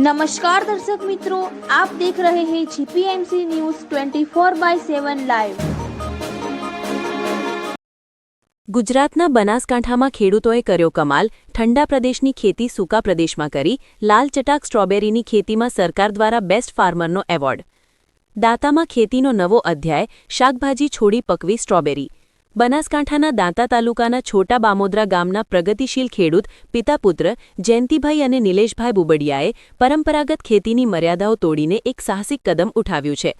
नमस्कार दर्शक मित्रों, आप देख रहे हैं जीपीएमसी न्यूज़ 24/7 લાઈવ। ગુજરાતના બનાસકાંઠામાં ખેડૂતોએ કર્યો કમાલ। ઠંડા પ્રદેશની ખેતી સૂકા પ્રદેશમાં કરી। લાલ ચટાક સ્ટ્રોબેરીની ખેતીમાં સરકાર દ્વારા બેસ્ટ ફાર્મરનો એવોર્ડ। દાંતામાં ખેતીનો નવો અધ્યાય, શાકભાજી છોડી પકવી સ્ટ્રોબેરી। બનાસકાંઠાના દાંતા તાલુકાના છોટા બામોદરા ગામના પ્રગતિશીલ ખેડૂત પિતા પુત્ર જયંતિભાઈ અને નિલેશભાઈ બુબડિયાએ પરંપરાગત ખેતીની મર્યાદાઓ તોડીને એક સાહસિક કદમ ઉઠાવ્યું છે।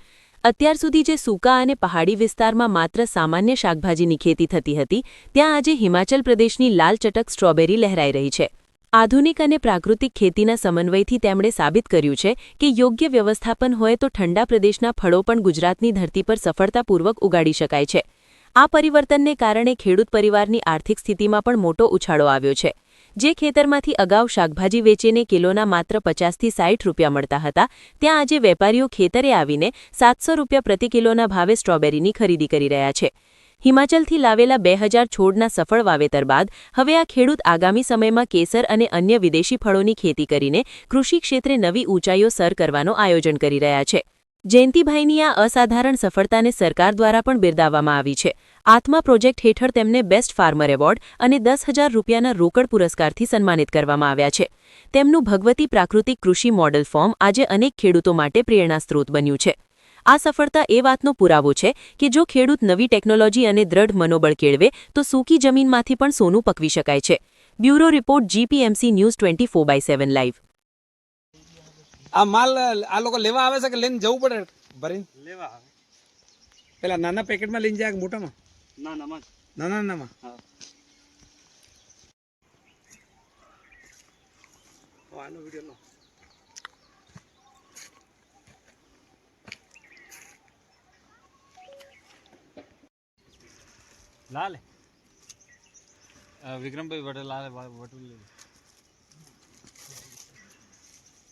અત્યાર સુધી જે સૂકા અને પહાડી વિસ્તારમાં માત્ર સામાન્ય શાકભાજીની ખેતી થતી હતી, ત્યાં આજે હિમાચલ પ્રદેશની લાલ ચટક સ્ટ્રોબેરી લહેરાઈ રહી છે। આધુનિક અને પ્રાકૃતિક ખેતીના સમન્વયથી તેમણે સાબિત કર્યું છે કે યોગ્ય વ્યવસ્થાપન હોય તો ઠંડા પ્રદેશના ફળો પણ ગુજરાતની ધરતી પર સફળતાપૂર્વક ઉગાડી શકાય છે। આ પરિવર્તનને કારણે ખેડૂત પરિવારની આર્થિક સ્થિતિમાં પણ મોટો ઉછાળો આવ્યો છે। જે ખેતરમાંથી અગાઉ શાકભાજી વેચીને કિલોના માત્ર 50 થી 60 રૂપિયા મળતા હતા, ત્યાં આજે વેપારીઓ ખેતરે આવીને 700 રૂપિયા પ્રતિ કિલોના ભાવે સ્ટ્રોબેરીની ખરીદી કરી રહ્યા છે। હિમાચલથી લાવેલા 2000 છોડના સફળ વાવેતર બાદ હવે આ ખેડૂત આગામી સમયમાં કેસર અને અન્ય વિદેશી ફળોની ખેતી કરીને કૃષિ ક્ષેત્રે નવી ઊંચાઈઓ સર કરવાનો આયોજન કરી રહ્યા છે। જયંતિભાઈની આ અસાધારણ સફળતાને સરકાર દ્વારા પણ બિરદાવવામાં આવી છે। આત્મા પ્રોજેક્ટ હેઠળ તેમને બેસ્ટ ફાર્મર એવોર્ડ અને 10,000 રૂપિયાના રોકડ પુરસ્કારથી સન્માનિત કરવામાં આવ્યા છે। તેમનું ભગવતી પ્રાકૃતિક કૃષિ મોડલ ફોર્મ આજે અનેક ખેડૂતો માટે પ્રેરણાસ્ત્રોત બન્યું છે। આ સફળતા એ વાતનો પુરાવો છે કે જો ખેડૂત નવી ટેકનોલોજી અને દ્રઢ મનોબળ કેળવે તો સૂકી જમીનમાંથી પણ સોનું પકવી શકાય છે। Bureau report GPMC news 24/7 live. આ માલ આ લોકો લેવા આવે છે કે લઈને જવું પડે ભરીને લેવા આવે? પેલા નાના પેકેટમાં લઈને જાય મોટામાં? નાનામાં હા। આનો વિડિયો લો। લાલે વિક્રમભાઈ વડે લાલે વટુલ લે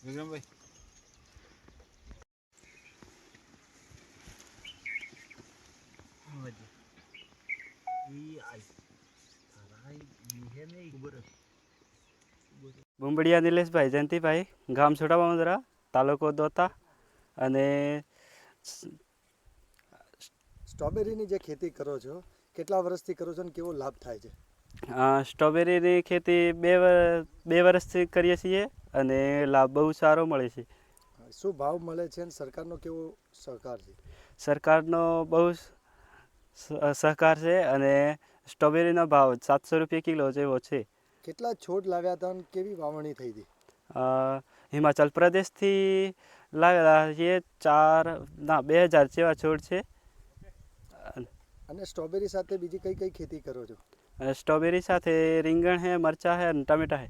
વિક્રમભાઈ બુંબડિયા નિલેશભાઈ જયંતિભાઈ, ગામ છોટા બામોદરા, તાલુકો દોતા। અને સ્ટ્રોબેરીની જે ખેતી કરો છો, કેટલા વર્ષથી કરો છો અને કેવો લાભ થાય છે? સ્ટ્રોબેરીની ખેતી બે વર્ષથી કરીએ છીએ અને લાભ બહુ સારો મળે છે। શું ભાવ મળે છે અને સરકારનો કેવો સહકાર છે? સરકારનો બહુ સહકાર છે અને સ્ટ્રોબેરીનો ભાવ 700 રૂપિયા કિલો જેવો છે। કેટલા છોડ લાવ્યા હતા અને કેવી વાવણી થઈ હતી? હિમાચલ પ્રદેશથી લાવેલા છીએ 2000 જેવા છોડ છે। અને સ્ટ્રોબેરી સાથે બીજી કઈ કઈ ખેતી કરો છો? સ્ટ્રોબેરી સાથે રીંગણ છે, મરચાં છે અને ટમેટા છે।